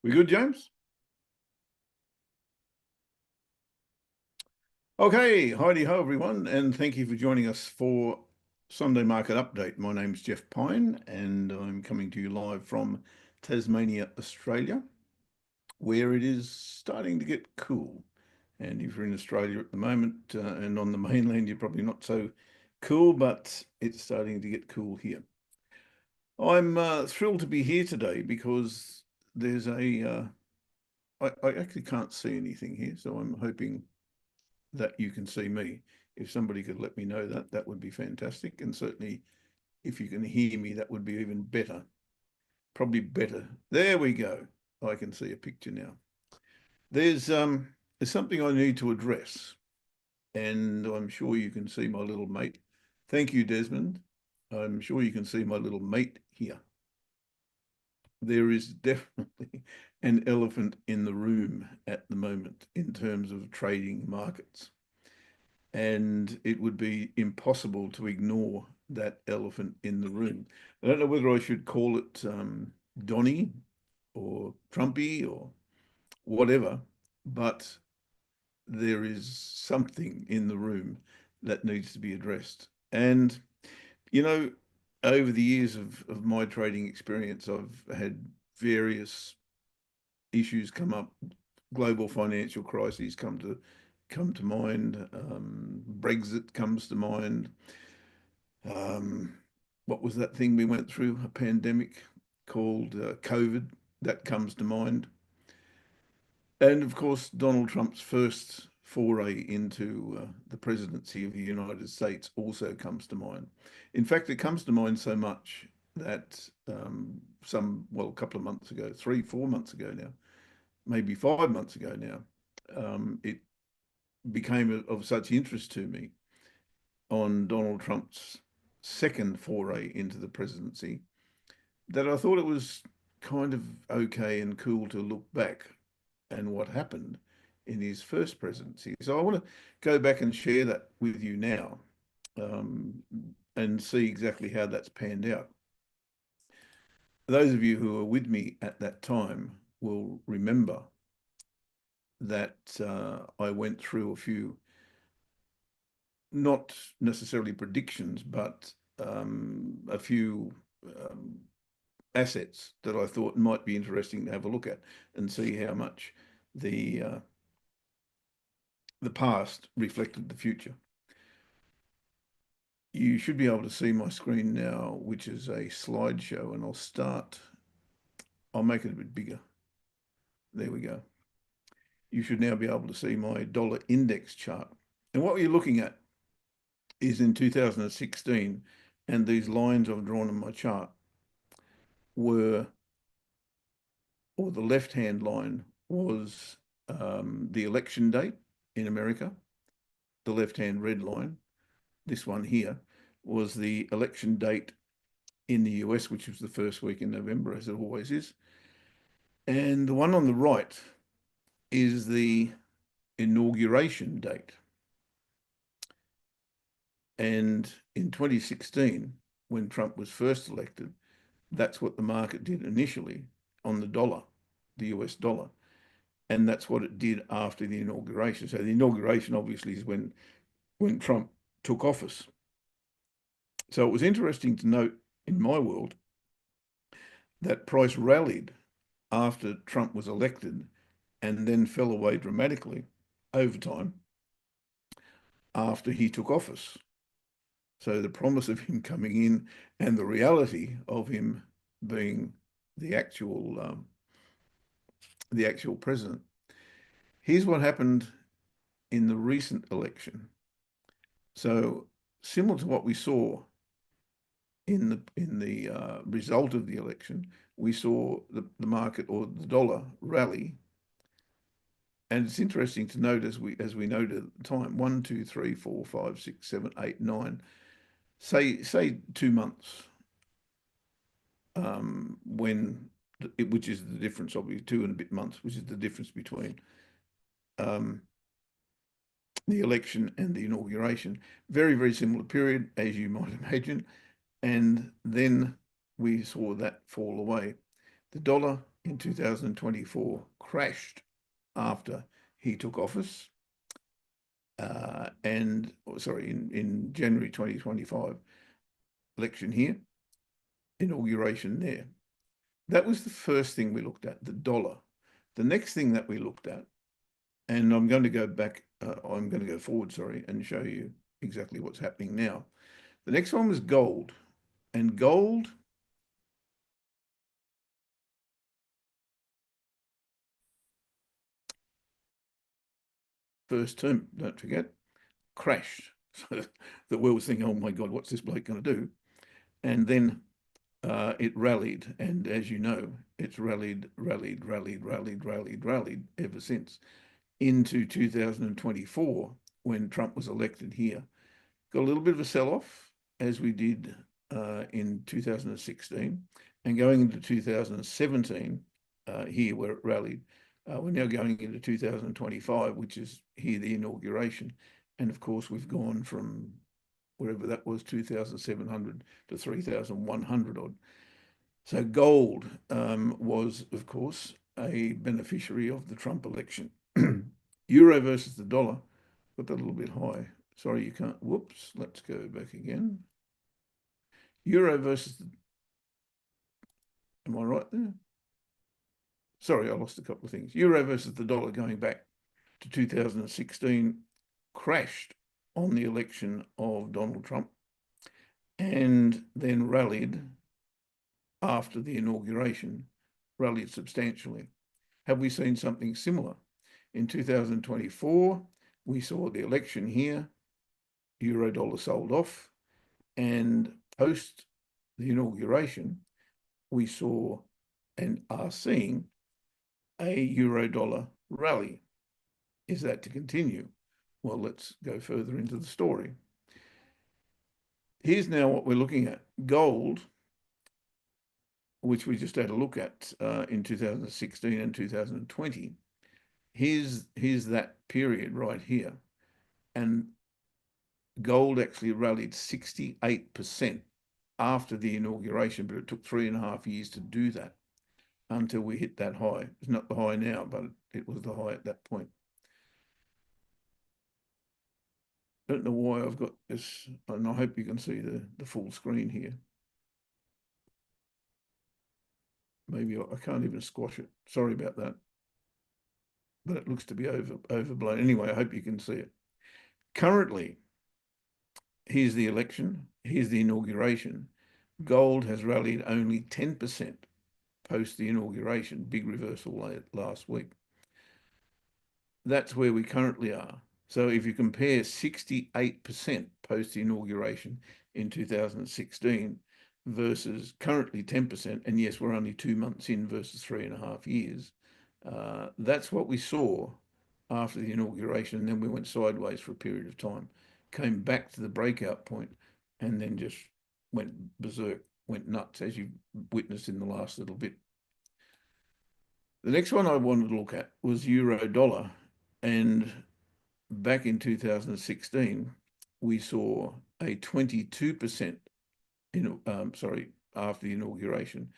We good, James? Okay, Heidi ho, everyone, and thank you for joining us for Sunday Market Update. My name's Jeff Pine, and I'm coming to you live from Tasmania, Australia, where it is starting to get cool. And if you're in Australia at the moment and on the mainland, you're probably not so cool, but it's starting to get cool here. I'm thrilled to be here today because there's I actually can't see anything here, so I'm hoping that you can see me. If somebody could let me know that, that would be fantastic. And certainly if you can hear me, that would be even better. Probably better. There we go. I can see a picture now. There's something I need to address, and I'm sure you can see my little mate. Thank you, Desmond. I'm sure you can see my little mate here. There is definitely an elephant in the room at the moment in terms of trading markets. And it would be impossible to ignore that elephant in the room. I don't know whether I should call it Donny or Trumpy or whatever, but there is something in the room that needs to be addressed. And, you know, over the years of my trading experience, I've had various issues come up. Global financial crises come to mind. Brexit comes to mind. Um, what was that thing we went through? A pandemic called COVID. That comes to mind. And of course, Donald Trump's first foray into the presidency of the United States also comes to mind. In fact, it comes to mind so much that a couple of months ago, 3, 4 months ago now, maybe 5 months ago now, it became of such interest to me on Donald Trump's second foray into the presidency that I thought it was kind of okay and cool to look back and what happened in his first presidency. So I want to go back and share that with you now, um, and see exactly how that's panned out. Those of you who were with me at that time will remember that I went through a few, not necessarily predictions, but a few um, assets that I thought might be interesting to have a look at and see how much the uh, the past reflected the future. You should be able to see my screen now, which is a slideshow, and I'll make it a bit bigger. There we go. You should now be able to see my dollar index chart. And what you're looking at is in 2016, and these lines I've drawn on my chart were, or the left-hand line was the election date in America. The left-hand red line, this one here, was the election date in the US, which was the first week in November, as it always is. And the one on the right is the inauguration date. And in 2016, when Trump was first elected, that's what the market did initially on the dollar, the US dollar. And that's what it did after the inauguration. So the inauguration obviously is when Trump took office. So it was interesting to note in my world that price rallied after Trump was elected and then fell away dramatically over time after he took office. So the promise of him coming in and the reality of him being the actual president. Here's what happened in the recent election. So similar to what we saw in the result of the election, we saw the market or the dollar rally. And it's interesting to note as we noted at the time, 1, 2, 3, 4, 5, 6, 7, 8, 9, say 2 months, which is the difference, obviously 2 and a bit months, which is the difference between um, the election and the inauguration. Very, very similar period, as you might imagine. And then we saw that fall away. The dollar in 2024 crashed after he took office. In January 2025, election here, inauguration there. That was the first thing we looked at, the dollar. The next thing that we looked at, and I'm going to go back, I'm going to go forward, sorry, and show you exactly what's happening now. The next one was gold. And gold, first term, don't forget, crashed. So the world was thinking, oh my God, what's this bloke going to do? And then it rallied. And as you know, it's rallied ever since into 2024 when Trump was elected here. Got a little bit of a sell-off as we did in 2016 and going into 2017 here where it rallied. We're now going into 2025, which is here the inauguration. And of course, we've gone from wherever that was, 2,700 to 3,100 odd. So gold was, of course, a beneficiary of the Trump election. Euro versus the dollar got that a little bit high. Sorry, you can't. Whoops, let's go back again. Euro versus the, am I right there? Sorry, I lost a couple of things. Euro versus the dollar going back to 2016 crashed on the election of Donald Trump and then rallied after the inauguration, rallied substantially. Have we seen something similar? In 2024, we saw the election here, euro dollar sold off, and post the inauguration, we saw and are seeing a euro dollar rally. Is that to continue? Well, let's go further into the story. Here's now what we're looking at. Gold, which we just had a look at in 2016 and 2020. Here's that period right here. And gold actually rallied 68% after the inauguration, but it took 3.5 years to do that until we hit that high. It's not the high now, but it was the high at that point. I don't know why I've got this, and I hope you can see the full screen here. Maybe I can't even squash it. Sorry about that. But it looks to be overblown. Anyway, I hope you can see it. Currently, here's the election, here's the inauguration. Gold has rallied only 10% post the inauguration, big reversal last week. That's where we currently are. So if you compare 68% post the inauguration in 2016 versus currently 10%, and yes, we're only 2 months in versus 3.5 years, that's what we saw after the inauguration. And then we went sideways for a period of time, came back to the breakout point, and then just went berserk, went nuts, as you've witnessed in the last little bit. The next one I wanted to look at was euro dollar. And back in 2016, we saw a 22%, after the inauguration,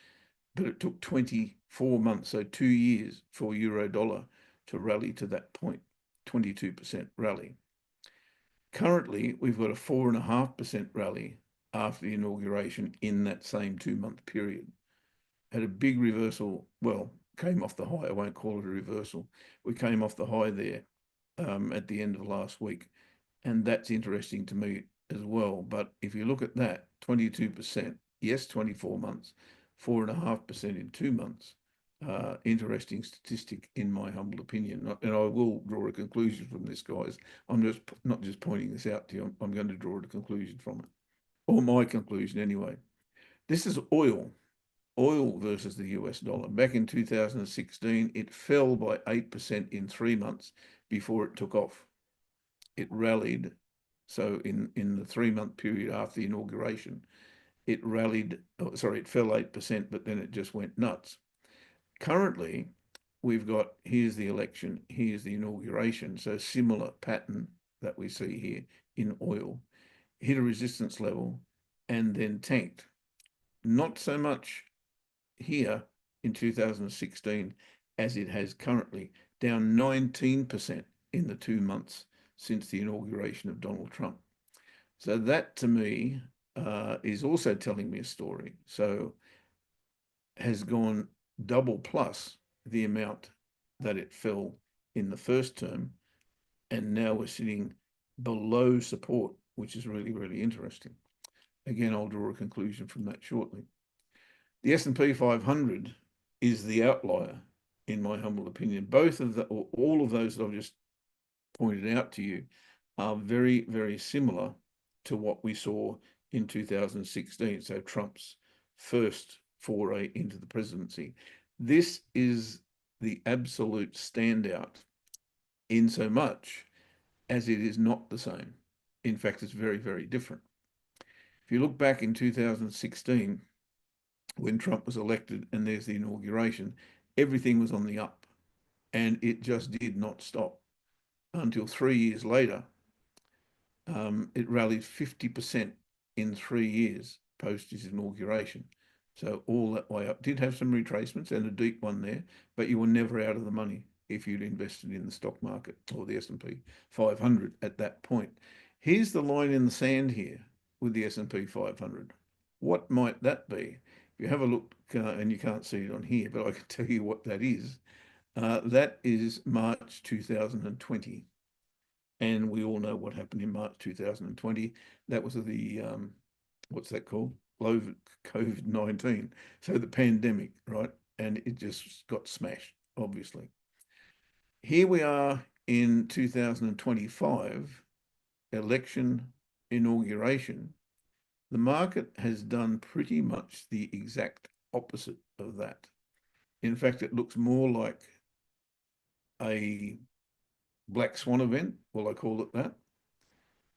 but it took 24 months, so 2 years for euro dollar to rally to that point, 22% rally. Currently, we've got a 4.5% rally after the inauguration in that same 2-month period. Had a big reversal, well, came off the high. I won't call it a reversal. We came off the high there at the end of last week. And that's interesting to me as well. But if you look at that, 22%, yes, 24 months, 4.5% in 2 months. Interesting statistic, in my humble opinion. And I will draw a conclusion from this, guys. I'm just not just pointing this out to you. I'm going to draw a conclusion from it, or my conclusion anyway. This is oil versus the US dollar. Back in 2016, it fell by 8% in 3 months before it took off. It rallied. So in the 3-month period after the inauguration, it rallied, it fell 8%, but then it just went nuts. Currently, we've got, here's the election, here's the inauguration. So similar pattern that we see here in oil, hit a resistance level and then tanked. Not so much here in 2016 as it has currently, down 19% in the 2 months since the inauguration of Donald Trump. So that to me is also telling me a story. So has gone double plus the amount that it fell in the first term, and now we're sitting below support, which is really, really interesting. Again, I'll draw a conclusion from that shortly. The S&P 500 is the outlier, in my humble opinion. Both of the, or all of those that I've just pointed out to you are very, very similar to what we saw in 2016. So Trump's first foray into the presidency. This is the absolute standout in so much as it is not the same. In fact, it's very, very different. If you look back in 2016, when Trump was elected and there's the inauguration, everything was on the up, and it just did not stop until 3 years later. It rallied 50% in 3 years post his inauguration. So all that way up. Did have some retracements and a deep one there, but you were never out of the money if you'd invested in the stock market or the S&P 500 at that point. Here's the line in the sand here with the S&P 500. What might that be? If you have a look, and you can't see it on here, but I can tell you what that is. That is March 2020. And we all know what happened in March 2020. That was the, what's that called? COVID-19. So the pandemic, right? And it just got smashed, obviously. Here we are in 2025, election inauguration. The market has done pretty much the exact opposite of that. In fact, it looks more like a black swan event. Will I call it that?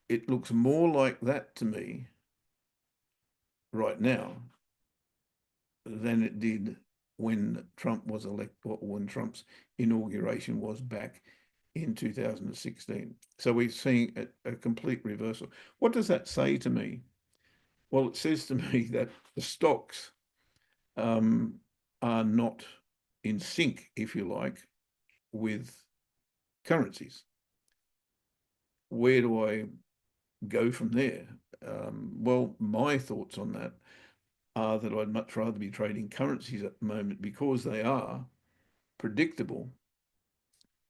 It looks more like that to me right now than it did when Trump was elected, or when Trump's inauguration was back in 2016. So we're seeing a complete reversal. What does that say to me? Well, it says to me that the stocks are not in sync, if you like, with currencies. Where do I go from there? Well, my thoughts on that are that I'd much rather be trading currencies at the moment because they are predictable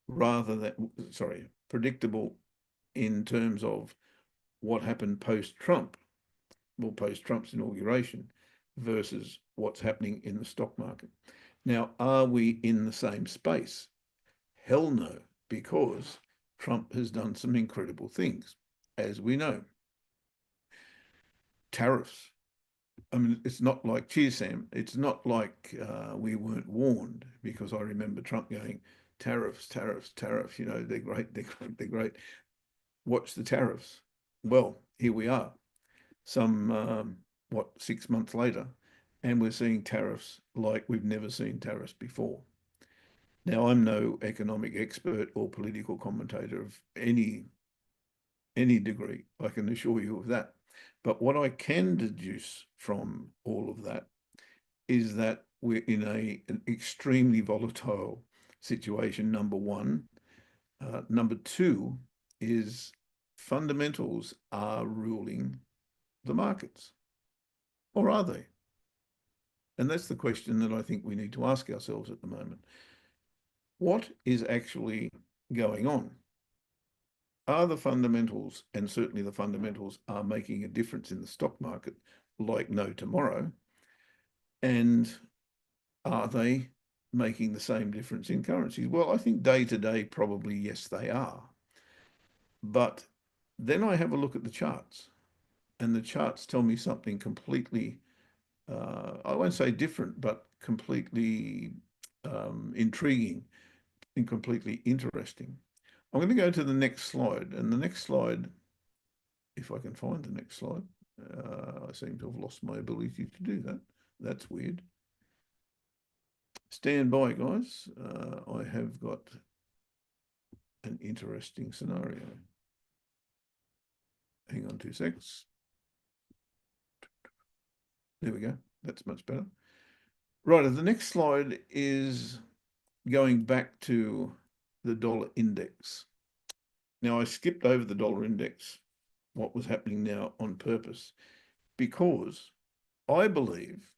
rather than, sorry, predictable in terms of what happened post-Trump, well, post-Trump's inauguration versus what's happening in the stock market. Now, are we in the same space? Hell no, because Trump has done some incredible things, as we know. Tariffs. I mean, it's not like, cheers, Sam, it's not like we weren't warned, because I remember Trump going, tariffs, tariffs, tariffs, you know, they're great, they're great, they're great. Watch the tariffs. Well, here we are, some, 6 months later, and we're seeing tariffs like we've never seen tariffs before. Now, I'm no economic expert or political commentator of any degree, I can assure you of that. But what I can deduce from all of that is that we're in an extremely volatile situation, number one. Number two is fundamentals are ruling the markets, or are they? And that's the question that I think we need to ask ourselves at the moment. What is actually going on? Are the fundamentals, and certainly the fundamentals are making a difference in the stock market like no tomorrow, and are they making the same difference in currencies? Well, I think day to day, probably yes, they are. But then I have a look at the charts, and the charts tell me something completely, I won't say different, but completely intriguing and completely interesting. I'm going to go to the next slide, and the next slide, if I can find the next slide, I seem to have lost my ability to do that. That's weird. Stand by, guys. I have got an interesting scenario. Hang on 2 seconds. There we go. That's much better. Right, and the next slide is going back to the dollar index. Now, I skipped over the dollar index, what was happening now on purpose, because I believe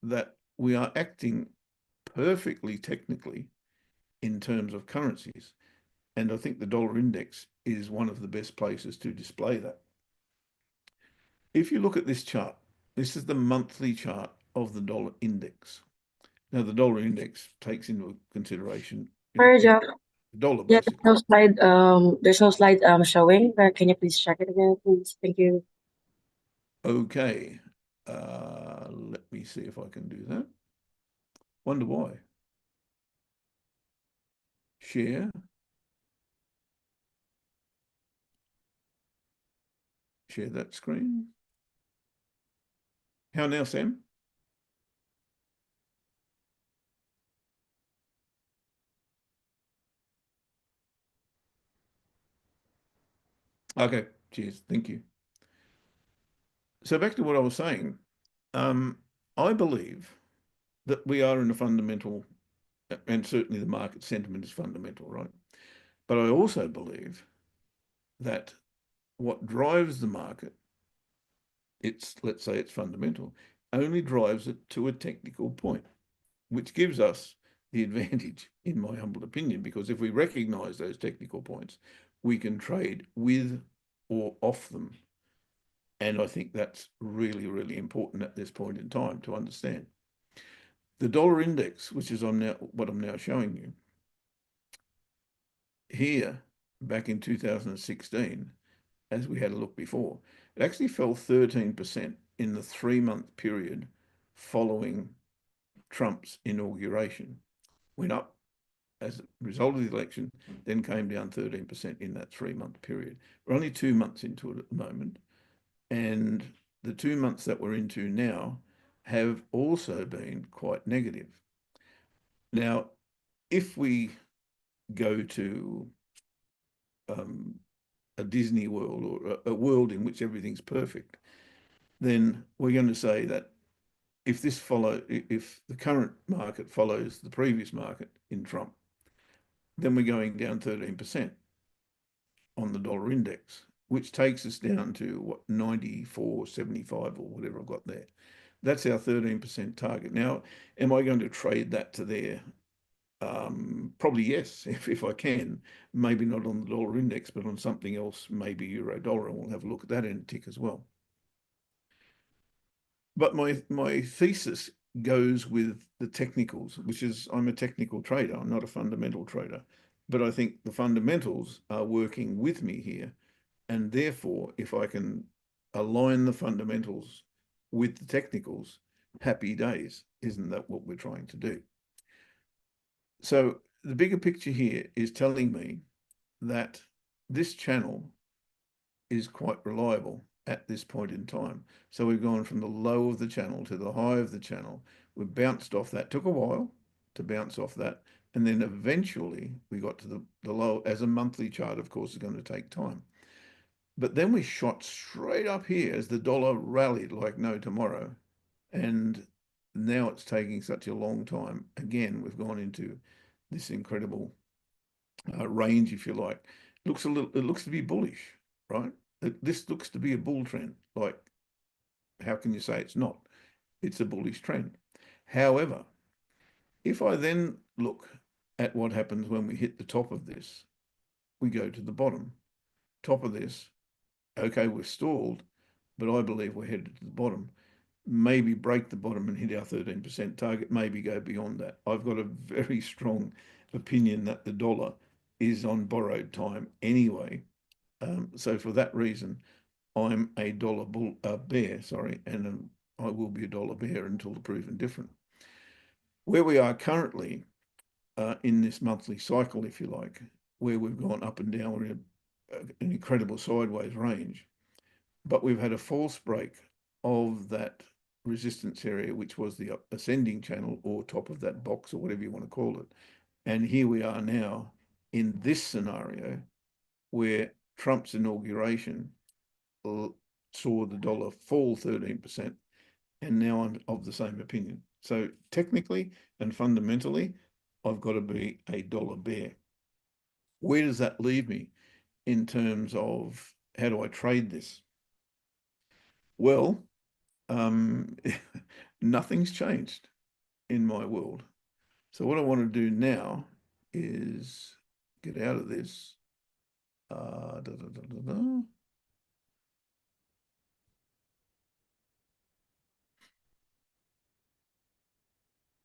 that we are acting perfectly technically in terms of currencies. And I think the dollar index is one of the best places to display that. If you look at this chart, this is the monthly chart of the dollar index. Now, the dollar index takes into consideration, Sorry, the Jeff. dollar Yeah, basically. there's no slide showing, but can you please check it again, please? Thank you. Okay. Let me see if I can do that. Wonder why. Share. Share that screen. How now, Sam? Okay, cheers. Thank you. So back to what I was saying. Um, I believe that we are in a fundamental, and certainly the market sentiment is fundamental, right? But I also believe that what drives the market, let's say it's fundamental, only drives it to a technical point, which gives us the advantage, in my humble opinion, because if we recognize those technical points, we can trade with or off them. And I think that's really, really important at this point in time to understand. The dollar index, which is what I'm now showing you here, back in 2016, as we had a look before, it actually fell 13% in the 3-month period following Trump's inauguration. Went up as a result of the election, then came down 13% in that 3-month period. We're only 2 months into it at the moment, and the 2 months that we're into now have also been quite negative. Now, if we go to um, a Disney world or a world in which everything's perfect, then we're going to say that if the current market follows the previous market in Trump, then we're going down 13% on the dollar index, which takes us down to what, 94.75 or whatever I've got there. That's our 13% target. Now, am I going to trade that to there? Probably yes, if I can. Maybe not on the dollar index, but on something else, maybe euro dollar, and we'll have a look at that in a tick as well. But my thesis goes with the technicals, which is I'm a technical trader. I'm not a fundamental trader. But I think the fundamentals are working with me here. And therefore, if I can align the fundamentals with the technicals, happy days. Isn't that what we're trying to do? So the bigger picture here is telling me that this channel is quite reliable at this point in time. So we've gone from the low of the channel to the high of the channel. We've bounced off that. Took a while to bounce off that. And then eventually we got to the low. As a monthly chart, of course, is going to take time. But then we shot straight up here as the dollar rallied like no tomorrow. And now it's taking such a long time. Again, we've gone into this incredible range, if you like. It looks to be bullish, right? This looks to be a bull trend. Like, how can you say it's not? It's a bullish trend. However, if I then look at what happens when we hit the top of this, we go to the bottom. Top of this, okay, we're stalled, but I believe we're headed to the bottom. Maybe break the bottom and hit our 13% target, maybe go beyond that. I've got a very strong opinion that the dollar is on borrowed time anyway. So for that reason, I'm a bear, sorry, and I will be a dollar bear until the proven different. Where we are currently in this monthly cycle, if you like, where we've gone up and down, we're in an incredible sideways range, but we've had a false break of that resistance area, which was the ascending channel or top of that box or whatever you want to call it. And here we are now in this scenario where Trump's inauguration saw the dollar fall 13%, and now I'm of the same opinion. So technically and fundamentally, I've got to be a dollar bear. Where does that leave me in terms of how do I trade this? Well, nothing's changed in my world. So what I want to do now is get out of this.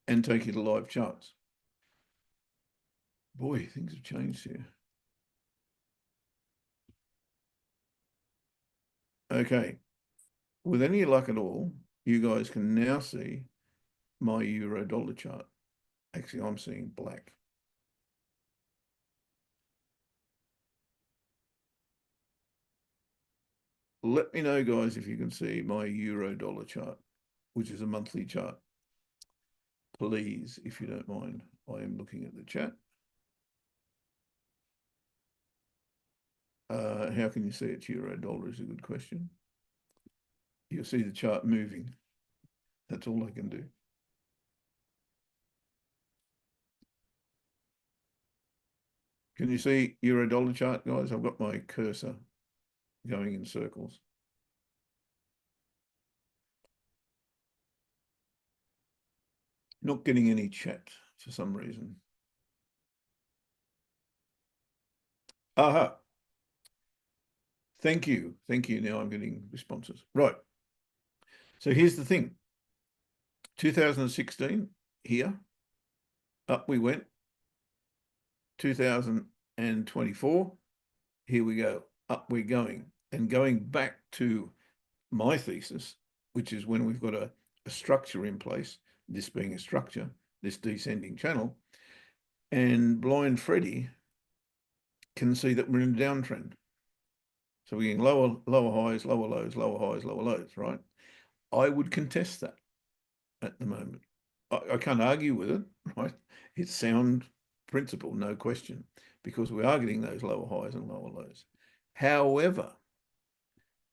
And take you to live charts. Boy, things have changed here. Okay. With any luck at all, you guys can now see my euro dollar chart. Actually, I'm seeing black. Let me know, guys, if you can see my euro dollar chart, which is a monthly chart. Please, if you don't mind, I am looking at the chat. How can you see it's euro dollar is a good question. You'll see the chart moving. That's all I can do. Can you see euro dollar chart, guys? I've got my cursor going in circles. Not getting any chat for some reason. Aha. Thank you. Thank you. Now I'm getting responses. Right. So here's the thing. 2016, here, up we went. 2024, here we go. Up we're going. And going back to my thesis, which is when we've got a structure in place, this being a structure, this descending channel, and blind Freddy can see that we're in a downtrend. So we're getting lower highs, lower lows, lower highs, lower lows, right? I would contest that at the moment. I can't argue with it, right? It's sound principle, no question, because we are getting those lower highs and lower lows. However,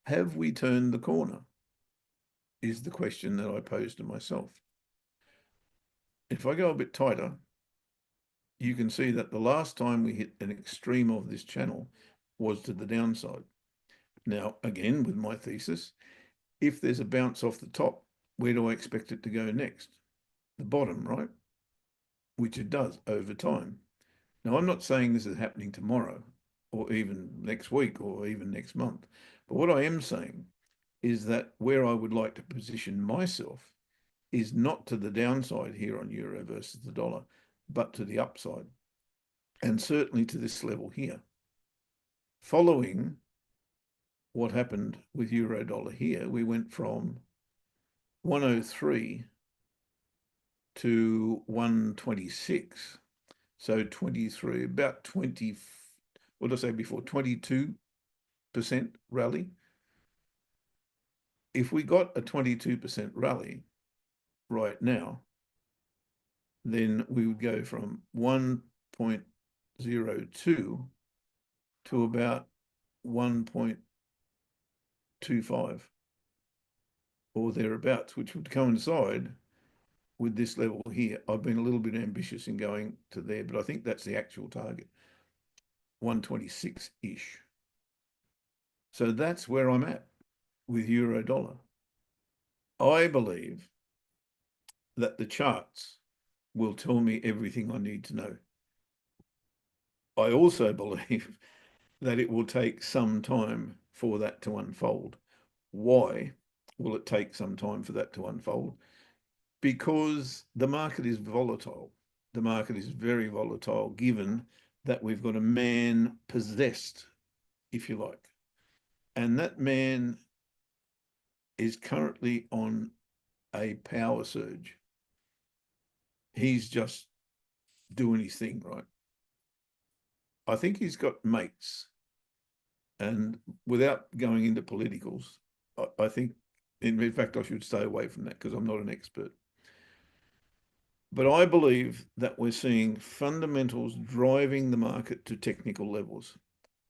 have we turned the corner? Is the question that I pose to myself. If I go a bit tighter, you can see that the last time we hit an extreme of this channel was to the downside. Now, again, with my thesis, if there's a bounce off the top, where do I expect it to go next? The bottom, right? Which it does over time. Now, I'm not saying this is happening tomorrow or even next week or even next month. But what I am saying is that where I would like to position myself is not to the downside here on euro versus the dollar, but to the upside. And certainly to this level here. Following what happened with euro dollar here, we went from 103 to 126. So 23, about 20, what did I say before? 22% rally. If we got a 22% rally right now, then we would go from 1.02 to about 1.25 or thereabouts, which would coincide with this level here. I've been a little bit ambitious in going to there, but I think that's the actual target, 126-ish. So that's where I'm at with euro dollar. I believe that the charts will tell me everything I need to know. I also believe that it will take some time for that to unfold. Why will it take some time for that to unfold? Because the market is volatile. The market is very volatile, given that we've got a man possessed, if you like. And that man is currently on a power surge. He's just doing his thing, right? I think he's got mates. And without going into politicals, I think, in fact, I should stay away from that because I'm not an expert. But I believe that we're seeing fundamentals driving the market to technical levels.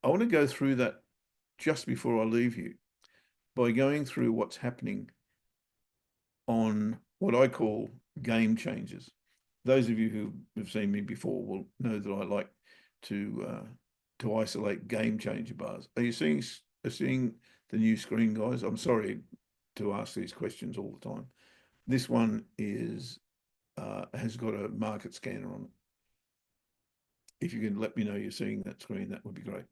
I want to go through that just before I leave you by going through what's happening on what I call game changers. Those of you who have seen me before will know that I like to isolate game changer bars. Are you seeing the new screen, guys? I'm sorry to ask these questions all the time. This one is has got a market scanner on it. If you can let me know you're seeing that screen, that would be great.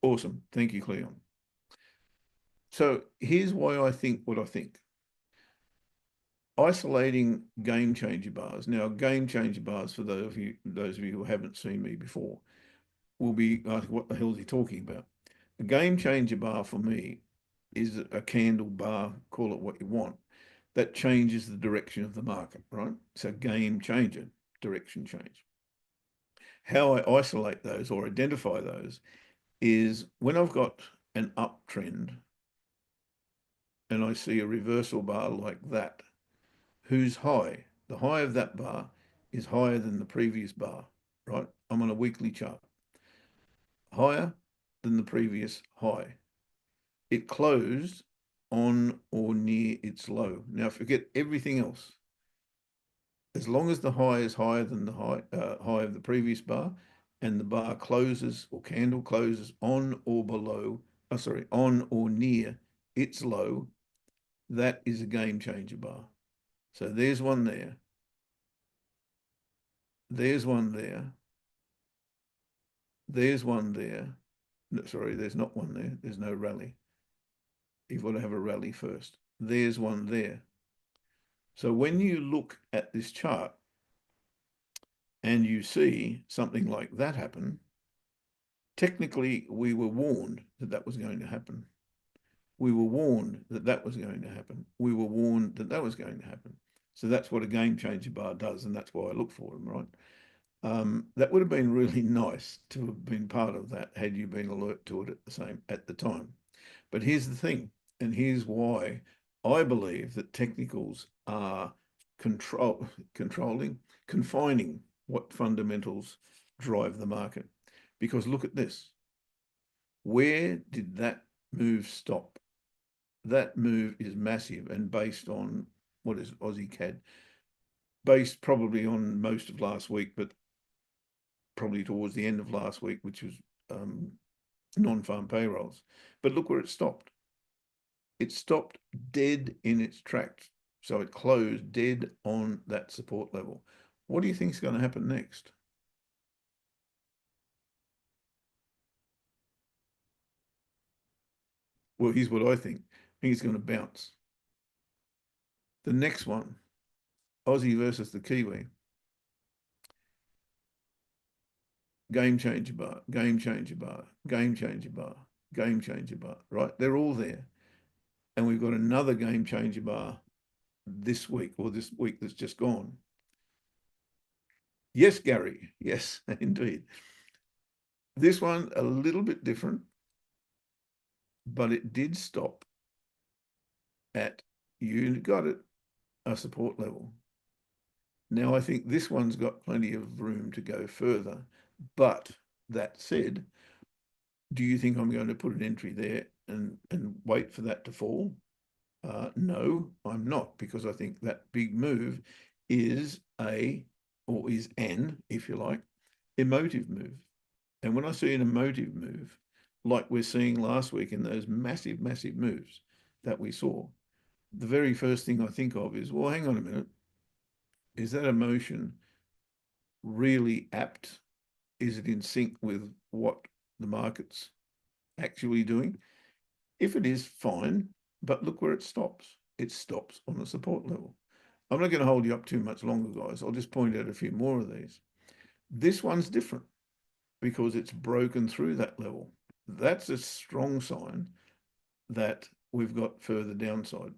Awesome. Thank you, Cleon. So here's why I think what I think. Isolating game changer bars. Now, game changer bars, for those of you who haven't seen me before, will be like, what the hell is he talking about? A game changer bar for me is a candle bar, call it what you want, that changes the direction of the market, right? So game changer, direction change. How I isolate those or identify those is when I've got an uptrend and I see a reversal bar like that, whose high? The high of that bar is higher than the previous bar, right? I'm on a weekly chart. Higher than the previous high. It closed on or near its low. Now forget everything else. As long as the high is higher than the high of the previous bar, and the bar closes or candle closes on or below, on or near its low, that is a game changer bar. So there's one there. There's one there. There's one there. No, sorry, there's not one there. There's no rally. You've got to have a rally first. There's one there. So when you look at this chart and you see something like that happen, technically we were warned that that was going to happen. We were warned that that was going to happen. We were warned that that was going to happen. So that's what a game changer bar does, and that's why I look for them, right? That would have been really nice to have been part of that had you been alert to it at the time. But here's the thing, and here's why I believe that technicals are confining what fundamentals drive the market. Because look at this. Where did that move stop? That move is massive and based on, what is it, Aussie CAD? Based probably on most of last week, but probably towards the end of last week, which was non-farm payrolls. But look where it stopped. It stopped dead in its tracks. So it closed dead on that support level. What do you think is going to happen next? Well, here's what I think. I think it's going to bounce. The next one, Aussie versus the Kiwi. Game changer bar, game changer bar, game changer bar, game changer bar, right? They're all there. And we've got another game changer bar this week or this week that's just gone. Yes, Gary. Yes, indeed. This one a little bit different, but it did stop at, you got it, a support level. Now, I think this one's got plenty of room to go further. But that said, do you think I'm going to put an entry there and wait for that to fall? No, I'm not, because I think that big move is an, if you like, emotive move. And when I see an emotive move, like we're seeing last week in those massive, massive moves that we saw, the very first thing I think of is, well, hang on a minute. Is that emotion really apt? Is it in sync with what the market's actually doing? If it is, fine, but look where it stops. It stops on the support level. I'm not going to hold you up too much longer, guys. I'll just point out a few more of these. This one's different because it's broken through that level. That's a strong sign that we've got further downside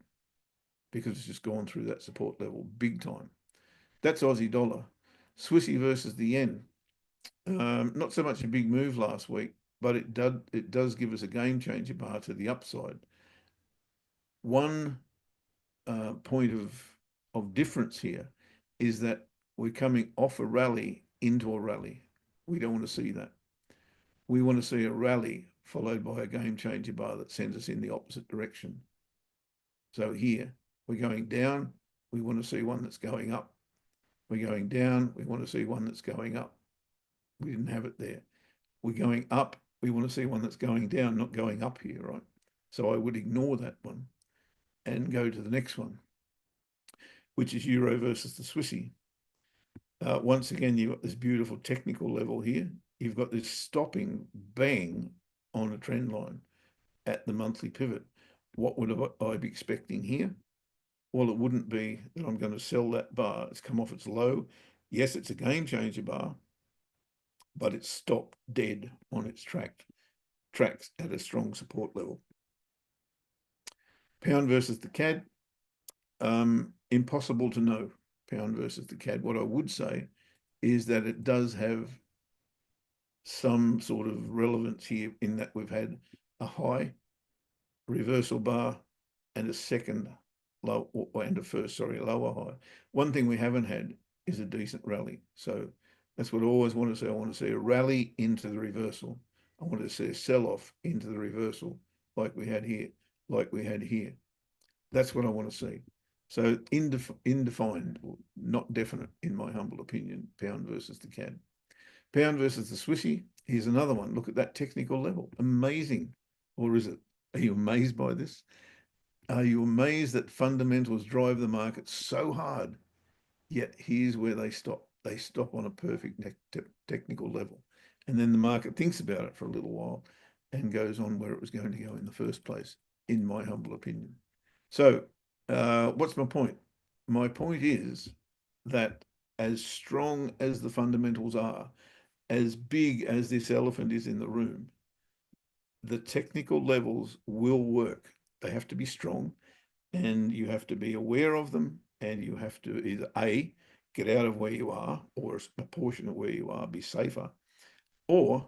because it's just gone through that support level big time. That's Aussie dollar. Swissy versus the yen. Not so much a big move last week, but it does give us a game changer bar to the upside. One point of difference here is that we're coming off a rally into a rally. We don't want to see that. We want to see a rally followed by a game changer bar that sends us in the opposite direction. So here we're going down, we want to see one that's going up. We're going down, we want to see one that's going up. We didn't have it there. We're going up, we want to see one that's going down, not going up here, right? So I would ignore that one and go to the next one, which is Euro versus the Swissy. Once again, you've got this beautiful technical level here. You've got this stopping bang on a trend line at the monthly pivot. What would I be expecting here? Well, it wouldn't be that I'm going to sell that bar. It's come off its low. Yes, it's a game changer bar, but it's stopped dead on its tracks at a strong support level. Pound versus the CAD. Impossible to know pound versus the CAD. What I would say is that it does have some sort of relevance here in that we've had a high reversal bar and a second low, and a first, sorry, lower high. One thing we haven't had is a decent rally. So that's what I always want to see. I want to see a rally into the reversal. I want to see a sell-off into the reversal like we had here, like we had here. That's what I want to see. So indefined, not definite, in my humble opinion, pound versus the CAD. Pound versus the Swissy. Here's another one. Look at that technical level. Amazing. Or is it? Are you amazed by this? Are you amazed that fundamentals drive the market so hard? Yet here's where they stop. They stop on a perfect technical level. And then the market thinks about it for a little while and goes on where it was going to go in the first place, in my humble opinion. So what's my point? My point is that as strong as the fundamentals are, as big as this elephant is in the room, the technical levels will work. They have to be strong, and you have to be aware of them, and you have to either A, get out of where you are, or a portion of where you are, be safer, or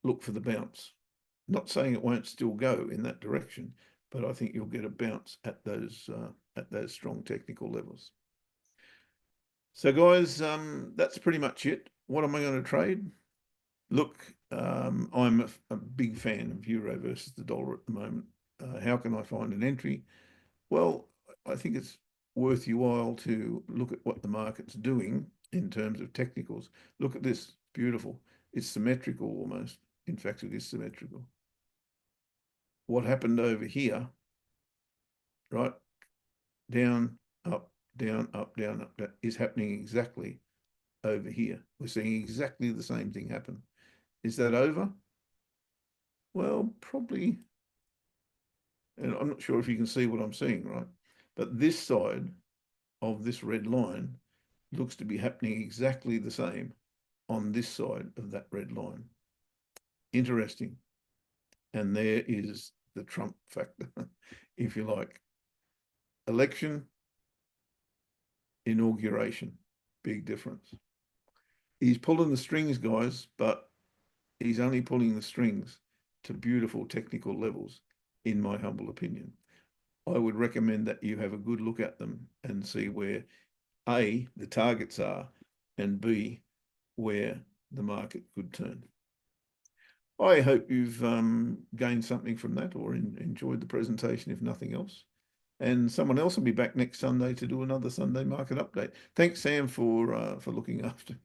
look for the bounce. Not saying it won't still go in that direction, but I think you'll get a bounce at those strong technical levels. So guys, that's pretty much it. What am I going to trade? Look, I'm a big fan of euro versus the dollar at the moment. How can I find an entry? Well, I think it's worth your while to look at what the market's doing in terms of technicals. Look at this, beautiful. It's symmetrical almost. In fact, it is symmetrical. What happened over here, right? Down, up, down, up, down, up, that is happening exactly over here. We're seeing exactly the same thing happen. Is that over? Well, probably, and I'm not sure if you can see what I'm seeing, right? But this side of this red line looks to be happening exactly the same on this side of that red line. Interesting. And there is the Trump factor, if you like. Election, inauguration, big difference. He's pulling the strings, guys, but he's only pulling the strings to beautiful technical levels, in my humble opinion. I would recommend that you have a good look at them and see where A, the targets are, and B, where the market could turn. I hope you've gained something from that or enjoyed the presentation, if nothing else. And someone else will be back next Sunday to do another Sunday market update. Thanks, Sam, for looking after.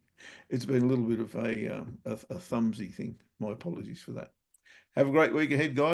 It's been a little bit of a thumbsy thing. My apologies for that. Have a great week ahead, guys.